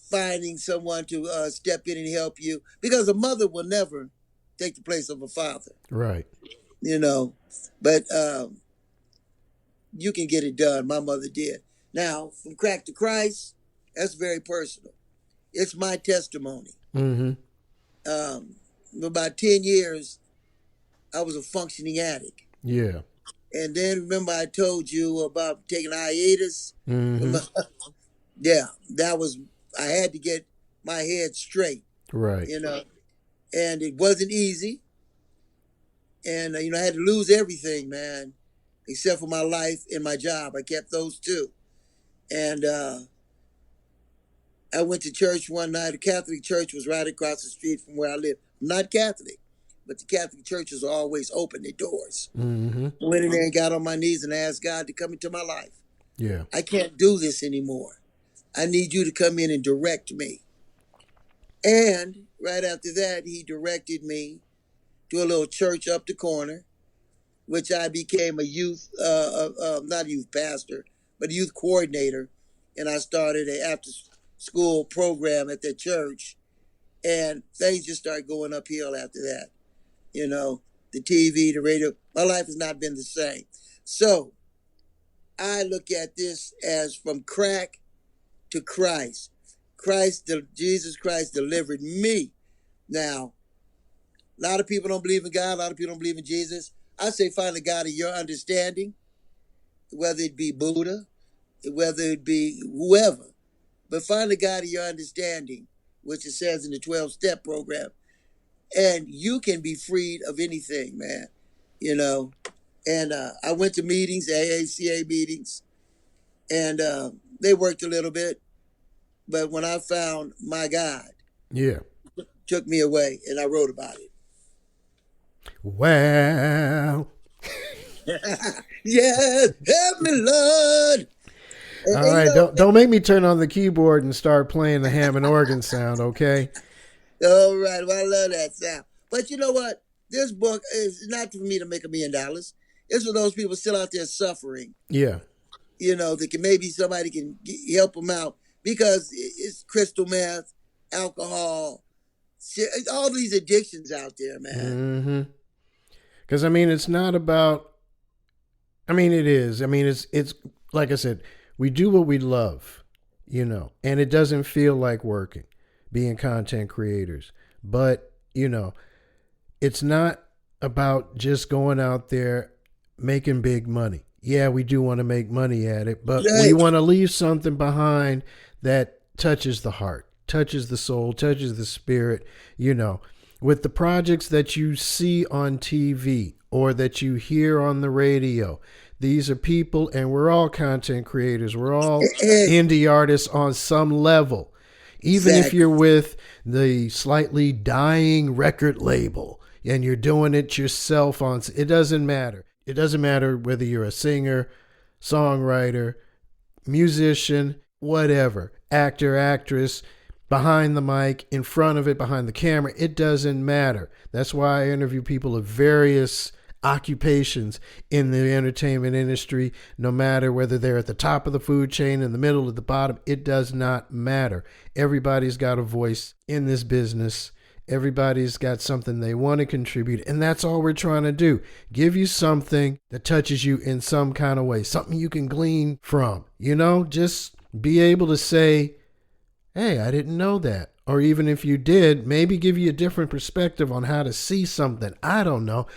finding someone to step in and help you, because a mother will never take the place of a father. Right. But you can get it done. My mother did. Now, From Crack to Christ, that's very personal. It's my testimony. Mm-hmm. For about 10 years, I was a functioning addict. Yeah. And then remember I told you about taking hiatus? Mm-hmm. Yeah, I had to get my head straight. Right. And it wasn't easy. And, I had to lose everything, man, except for my life and my job. I kept those 2. And I went to church one night. A Catholic church was right across the street from where I live. I'm not Catholic, but the Catholic churches are always open their doors. Mm-hmm. I went in there and got on my knees and asked God to come into my life. Yeah. I can't do this anymore. I need you to come in and direct me. And right after that, he directed me to a little church up the corner, which I became a youth, not youth pastor, but a youth coordinator. And I started an after-school program at the church. And things just started going uphill after that. The TV, the radio, my life has not been the same. So I look at this as from crack to Christ. Jesus Christ delivered me. Now, a lot of people don't believe in God. A lot of people don't believe in Jesus. I say find a God of your understanding, whether it be Buddha, whether it be whoever. But find a God of your understanding, which it says in the 12-step program. And you can be freed of anything, man. And I went to meetings, AACA meetings, and they worked a little bit. But when I found my God, yeah, took me away, and I wrote about it. Wow. Yes, help me, Lord. All right, don't make me turn on the keyboard and start playing the Hammond organ sound, okay? All right, well, I love that sound. But you know what? This book is not for me to make $1 million. It's for those people still out there suffering. Yeah. That maybe somebody can help them out, because it's crystal meth, alcohol, All these addictions out there, man. Because I mean, it's not about. I mean, it is. I mean, it's like I said, we do what we love, and it doesn't feel like working, being content creators. But it's not about just going out there making big money. Yeah, we do want to make money at it, but we want to leave something behind that touches the heart, touches the soul, touches the spirit, with the projects that you see on TV or that you hear on the radio. These are people, and we're all content creators. We're all indie artists on some level. Even if you're with the slightly dying record label and you're doing it yourself it doesn't matter. It doesn't matter whether you're a singer, songwriter, musician, whatever, actor, actress, behind the mic, in front of it, behind the camera. It doesn't matter. That's why I interview people of various occupations in the entertainment industry, no matter whether they're at the top of the food chain, in the middle, at the bottom. It does not matter. Everybody's got a voice in this business. Everybody's got something they want to contribute, and that's all we're trying to do. Give you something that touches you in some kind of way, something you can glean from, just be able to say, hey, I didn't know that. Or even if you did, maybe give you a different perspective on how to see something. I don't know.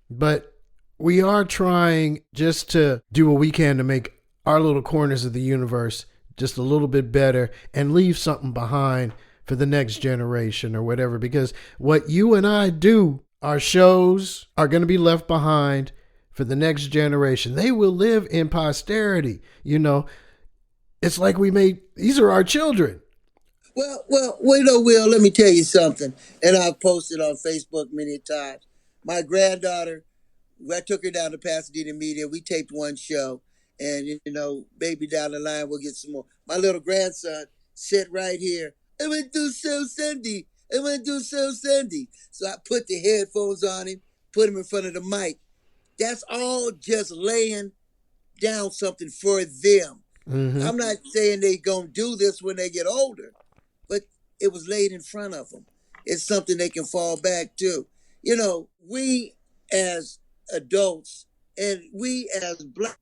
But we are trying just to do what we can to make our little corners of the universe just a little bit better and leave something behind for the next generation or whatever. Because what you and I do, our shows are going to be left behind for the next generation. They will live in posterity. It's like these are our children. Well, Will, let me tell you something. And I've posted on Facebook many times. My granddaughter, I took her down to Pasadena Media. We taped one show, and maybe down the line we'll get some more. My little grandson sit right here. I want to do So Sunday. I want to do So Sunday. So I put the headphones on him, put him in front of the mic. That's all just laying down something for them. I'm not saying they gonna do this when they get older, but it was laid in front of them. It's something they can fall back to. We as adults and we as black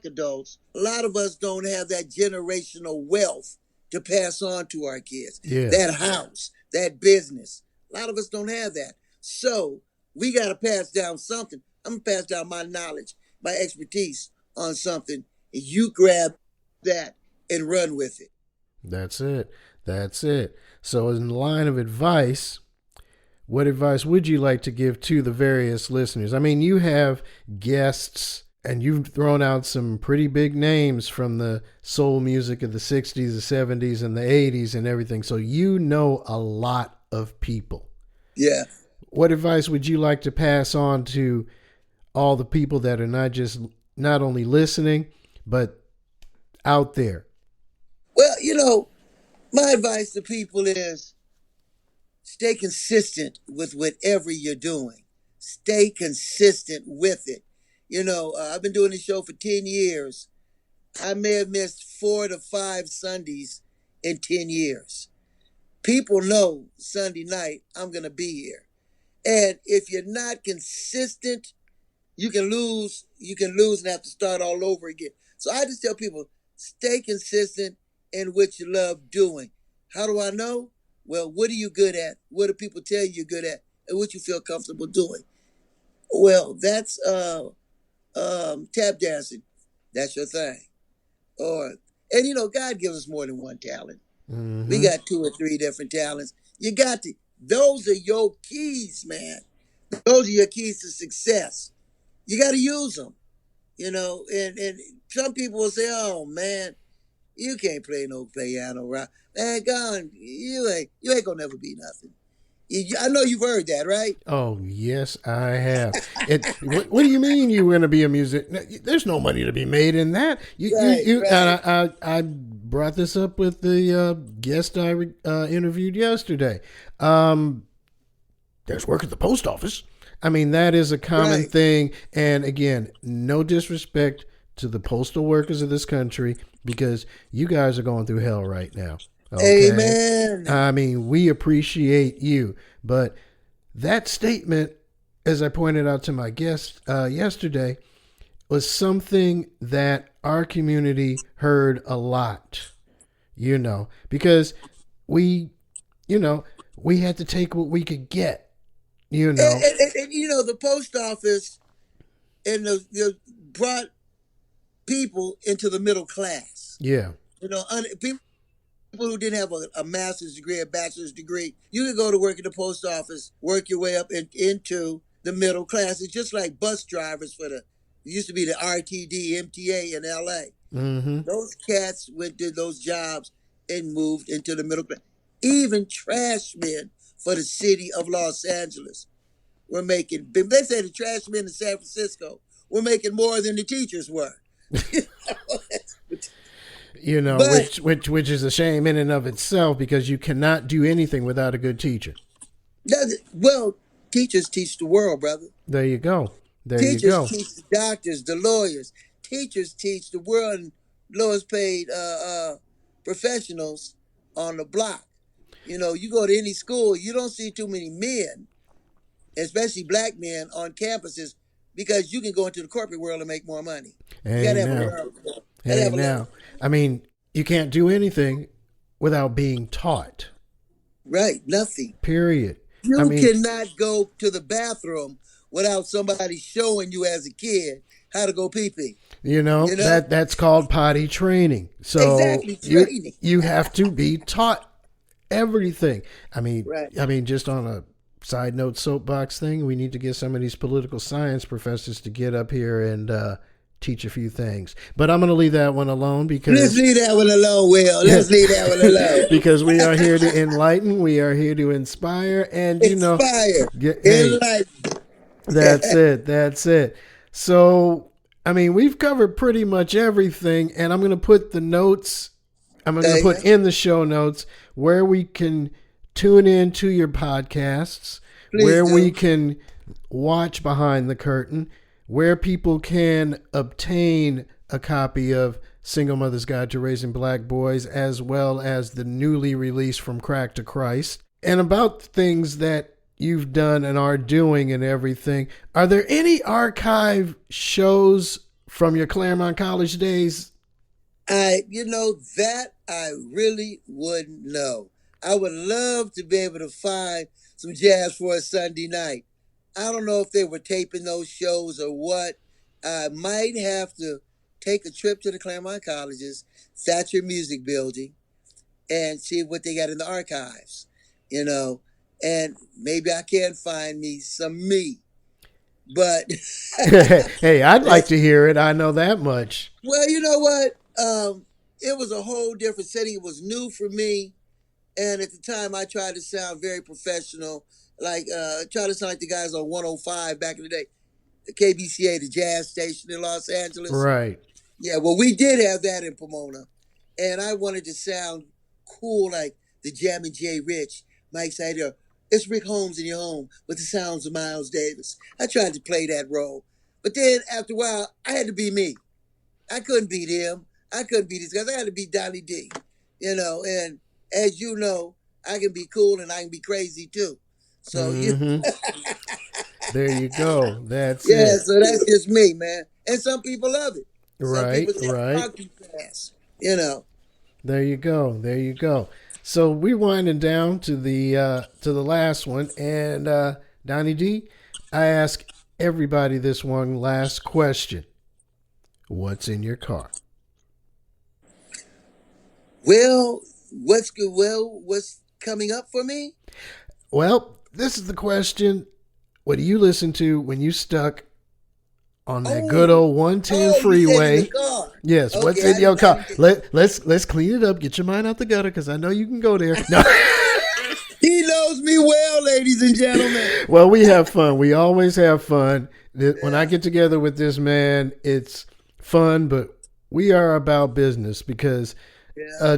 adults, a lot of us don't have that generational wealth to pass on to our kids. Yeah. That house, that business. A lot of us don't have that. So we got to pass down something. I'm going to pass down my knowledge, my expertise on something, and you grab that and run with it. That's it. So in the line of advice, what advice would you like to give to the various listeners? I mean, you have guests and you've thrown out some pretty big names from the soul music of the 60s, the 70s, and the 80s and everything. So a lot of people. Yeah. What advice would you like to pass on to all the people that are not only listening, but out there? Well, my advice to people is stay consistent with whatever you're doing. Stay consistent with it. I've been doing this show for 10 years. I may have missed 4 to 5 Sundays in 10 years. People know Sunday night I'm going to be here. And if you're not consistent, you can lose and have to start all over again. So I just tell people, stay consistent in what you love doing. How do I know? Well, what are you good at? What do people tell you you're good at? And what you feel comfortable doing? Well, that's tap dancing. That's your thing. God gives us more than one talent. Mm-hmm. We got 2 or 3 different talents. Those are your keys, man. Those are your keys to success. You got to use them, and some people will say, oh man, you can't play no piano, right? Man, God, you ain't gonna never be nothing. I know you've heard that, right? Oh, yes, I have. What do you mean you're going to be a musician? There's no money to be made in that. Right. And I brought this up with the guest I interviewed yesterday. There's work at the post office. I mean, that is a common thing. And again, no disrespect to the postal workers of this country, because you guys are going through hell right now. Okay. Amen. I mean, we appreciate you. But that statement, as I pointed out to my guest yesterday, was something that our community heard a lot, because we, we had to take what we could get, And, the post office and brought people into the middle class. Yeah. People who didn't have a master's degree, a bachelor's degree, you could go to work at the post office, work your way up into the middle class. It's just like bus drivers it used to be the RTD, MTA in LA. Mm-hmm. Those cats did those jobs and moved into the middle class. Even trash men for the city of Los Angeles were making, they say the trash men in San Francisco were making more than the teachers were. Which is a shame in and of itself, because you cannot do anything without a good teacher. Well, teachers teach the world, brother. There you go. Teachers teach the doctors, the lawyers. Teachers teach the world, and lowest paid professionals on the block. You go to any school, you don't see too many men, especially black men, on campuses, because you can go into the corporate world and make more money. I mean, you can't do anything without being taught. Right, nothing. Period. You cannot go to the bathroom without somebody showing you as a kid how to go pee-pee. That's called potty training. So exactly, training. You have to be taught everything. Right. Just on a side note soapbox thing, we need to get some of these political science professors to get up here and teach a few things. But I'm going to leave that one alone, because let's leave that one alone, Will. Let's leave that one alone. Because we are here to enlighten, we are here to inspire, and enlighten. That's it. So, we've covered pretty much everything, and I'm going to put the notes. I'm going to put in the show notes where we can tune in to your podcasts, we can watch Behind the Curtain, where people can obtain a copy of Single Mother's Guide to Raising Black Boys, as well as the newly released From Crack to Christ, and about things that you've done and are doing and everything. Are there any archive shows from your Claremont College days? That I really wouldn't know. I would love to be able to find some jazz for a Sunday night. I don't know if they were taping those shows or what. I might have to take a trip to the Claremont College's Thatcher Music Building and see what they got in the archives, and maybe I can find me some me. But hey, I'd like to hear it. I know that much. Well, you know what? It was a whole different setting. It was new for me. And at the time, I tried to sound very professional, try to sound like the guys on 105 back in the day, the KBCA, the jazz station in Los Angeles. Right. Yeah, well, we did have that in Pomona. And I wanted to sound cool like the Jammin' J. Rich, Mike Sider. It's Rick Holmes in your home with the sounds of Miles Davis. I tried to play that role. But then after a while, I had to be me. I couldn't beat him. I couldn't beat these guys. I had to be Donny D, and as you know, I can be cool and I can be crazy too. So there you go. That's it. Yeah, so that's just me, man. And some people love it. Right, some people right. Too fast, There you go. So we're winding down to the last one, and Donny D, I ask everybody this one last question: what's in your car? Well, what's good? Well, what's coming up for me? Well, this is the question. What do you listen to when you stuck on that good old 110 freeway? Yes, okay, what's in your car? Let's clean it up. Get your mind out the gutter, because I know you can go there. No. He knows me well, ladies and gentlemen. Well, we have fun. We always have fun. When I get together with this man, it's fun, but we are about business, because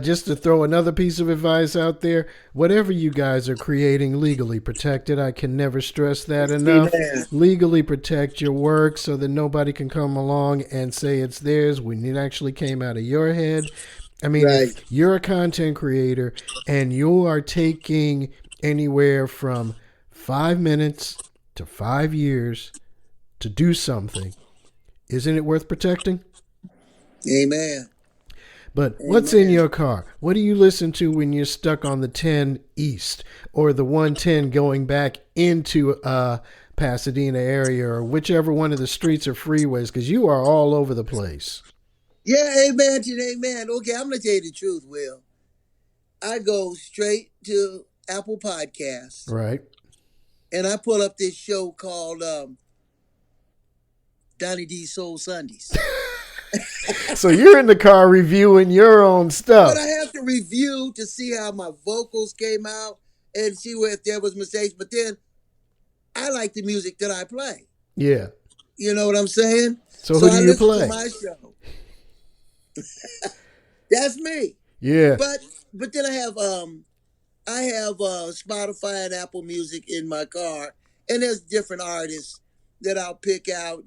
just to throw another piece of advice out there, whatever you guys are creating, legally protected. I can never stress that enough. Legally protect your work so that nobody can come along and say it's theirs when it actually came out of your head. I mean, Right. if you're a content creator and you are taking anywhere from 5 minutes to 5 years to do something, isn't it worth protecting? Amen. But what's in Amen. your car? What do you listen to when you're stuck on the 10 East or the 110 going back into Pasadena area or whichever one of the streets or freeways? Because you are all over the place. Yeah, amen to amen. Okay, I'm gonna tell you the truth, Will. I go straight to Apple Podcasts Right. and I pull up this show called Donny D Soul Sundays. So you're in the car reviewing your own But I stuff. have to review to see how my vocals came out and see where if there was mistakes. But then I like the music that I play. Yeah. You know what I'm saying? So So who do I you listen to play? my show. That's me. Yeah. But then I have Spotify and Apple Music in my car, and there's different artists that I'll pick out.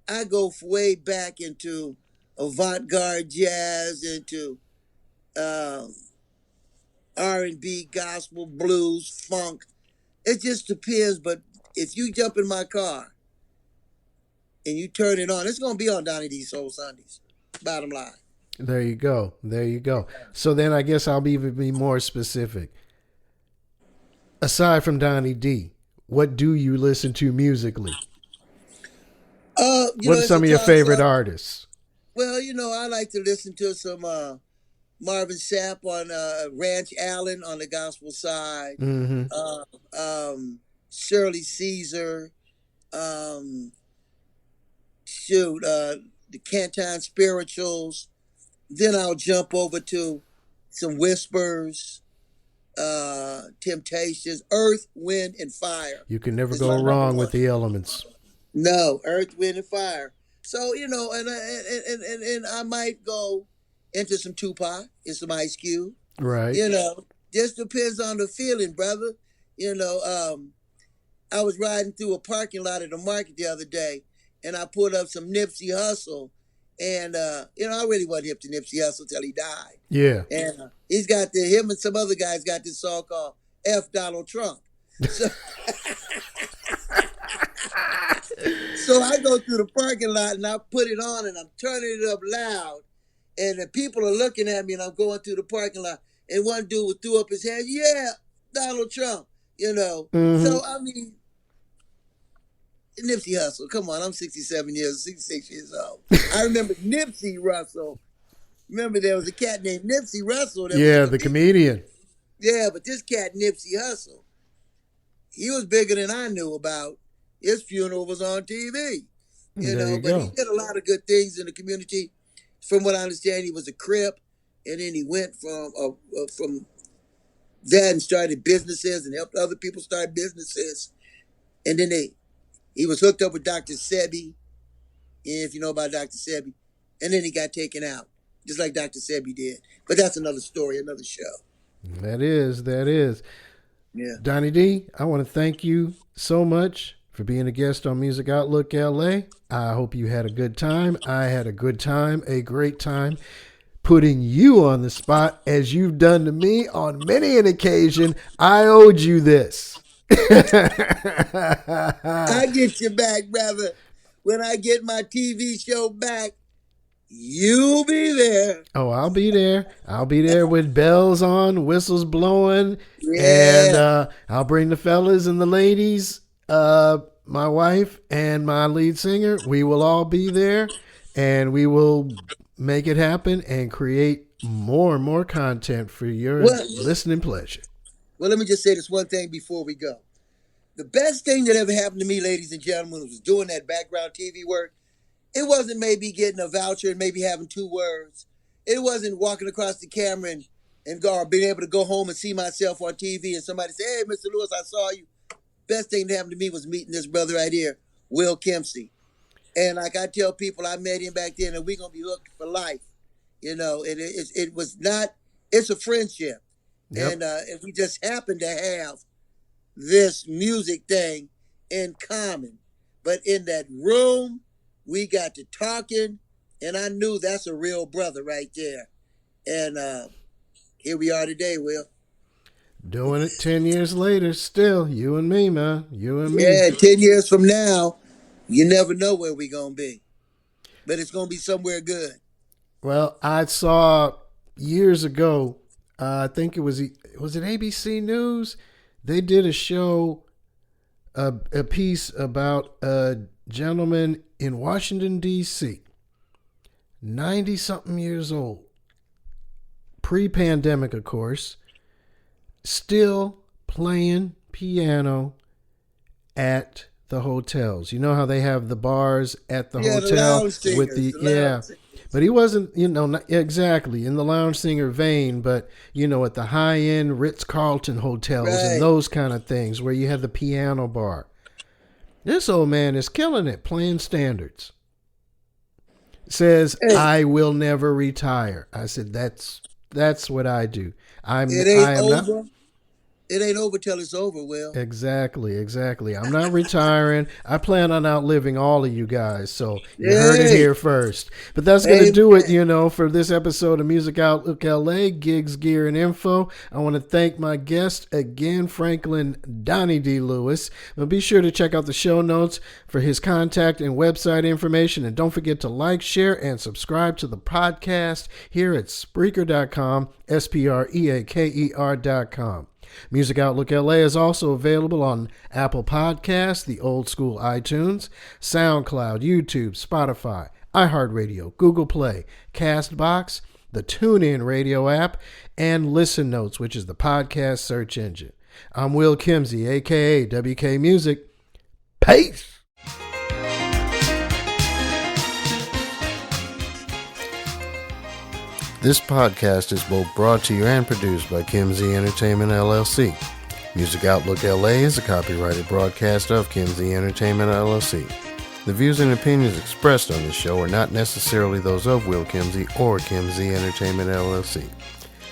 I go way back into avant-garde jazz, into um, R&B, gospel, blues, funk. It just depends. But if you jump in my car and you turn it on, it's gonna be on Donny D Soul Sundays. Bottom line. There you go. There you go. So then I guess I'll even be more specific. Aside from Donny D, what do you listen to musically? What are It's a some of your toss favorite up. artists? Well, I like to listen to some Marvin Sapp on Ranch Allen on the gospel side. Mm-hmm. Uh, Shirley Caesar. Um, the Canton Spirituals. Then I'll jump over to some Whispers, Temptations, Earth, Wind, and Fire You can never is go my number wrong with one. the elements. No, Earth, Wind, and Fire. So and I might go into some Tupac and some Ice Cube. Right. Just depends on the feeling, brother. I was riding through a parking lot at the market the other day, and I pulled up some Nipsey Hussle, and I really wasn't hip to Nipsey Hussle till he died. Yeah. And he's got him and some other guys got this song called F Donald Trump. So, so I go through the parking lot and I put it on and I'm turning it up loud, and the people are looking at me, and I'm going through the parking lot, and one dude threw up his hand, yeah, Donald Trump. Mm-hmm. So I mean, Nipsey Hussle, come on, I'm 66 years old. I remember Nipsey Russell. Remember there was a cat named Nipsey Russell. Yeah, the comedian. Yeah, but this cat Nipsey Hussle, he was bigger than I knew about. His funeral was on TV. There you But go. he did a lot of good things in the community. From what I understand, he was a Crip, and then he went from that and started businesses and helped other people start businesses. And then he was hooked up with Dr. Sebi, if you know about Dr. Sebi. And then he got taken out, just like Dr. Sebi did. But that's another story, another show. That is. Yeah. Donny D, I want to thank you so much for being a guest on Music Outlook LA. I hope you had a good time. I had a good time, a great time, putting you on the spot as you've done to me on many an occasion. I owed you this. I get you back, brother. When I get my TV show back, you'll be there. Oh, I'll be there. I'll be there with bells on, whistles blowing, and Yeah. I'll bring the fellas and the ladies, my wife and my lead singer. We will all be there, and we will make it happen and create more and more content for your listening pleasure. Well, let me just say this one thing before we go. The best thing that ever happened to me, ladies and gentlemen, was doing that background TV work. It wasn't maybe getting a voucher and maybe having 2 words. It wasn't walking across the camera or being able to go home and see myself on TV and somebody say, hey, Mr. Lewis, I saw you. Best thing that happened to me was meeting this brother right here, Will Kempsey. And like I tell people, I met him back then, and we're going to be hooked for life. It was not, it's a friendship. Yep. And we just happen to have this music thing in common. But in that room, we got to talking, And I knew that's a real brother right there. And here we are today, Will. Doing it 10 years later, still, you and me, man. You and me. Yeah, 10 years from now, you never know where we're going to be. But it's going to be somewhere good. Well, I saw years ago, I think was it ABC News? They did a show, a piece about a gentleman in Washington, D.C., 90-something years old, pre-pandemic, of course, still playing piano at the hotels. You know how they have the bars at the hotel the lounge singers, with the lounge singers. But he wasn't, not exactly in the lounge singer vein, but at the high end Ritz-Carlton hotels and those kind of things where you have the piano bar. This old man is killing it, playing standards. Says, Hey. I will never retire. I said, that's what I do. It ain't over till it's over, Will. Exactly. I'm not retiring. I plan on outliving all of you guys. So you heard it here first. But that's going to do it, for this episode of Music Outlook LA, Gigs, Gear, and Info. I want to thank my guest again, Franklin Donny D. Lewis. But be sure to check out the show notes for his contact and website information. And don't forget to like, share, and subscribe to the podcast here at Spreaker.com, Spreaker.com. Music Outlook LA is also available on Apple Podcasts, the old school iTunes, SoundCloud, YouTube, Spotify, iHeartRadio, Google Play, CastBox, the TuneIn radio app, and Listen Notes, which is the podcast search engine. I'm Will Kimsey, a.k.a. WK Music. Peace! This podcast is both brought to you and produced by Kimsey Entertainment LLC. Music Outlook LA is a copyrighted broadcast of Kimsey Entertainment LLC. The views and opinions expressed on this show are not necessarily those of Will Kimsey or Kimsey Entertainment LLC.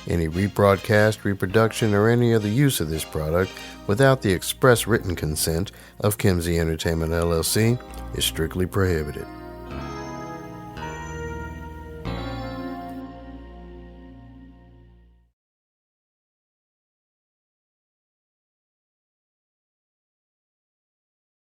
Any rebroadcast, reproduction, or any other use of this product without the express written consent of Kimsey Entertainment LLC is strictly prohibited.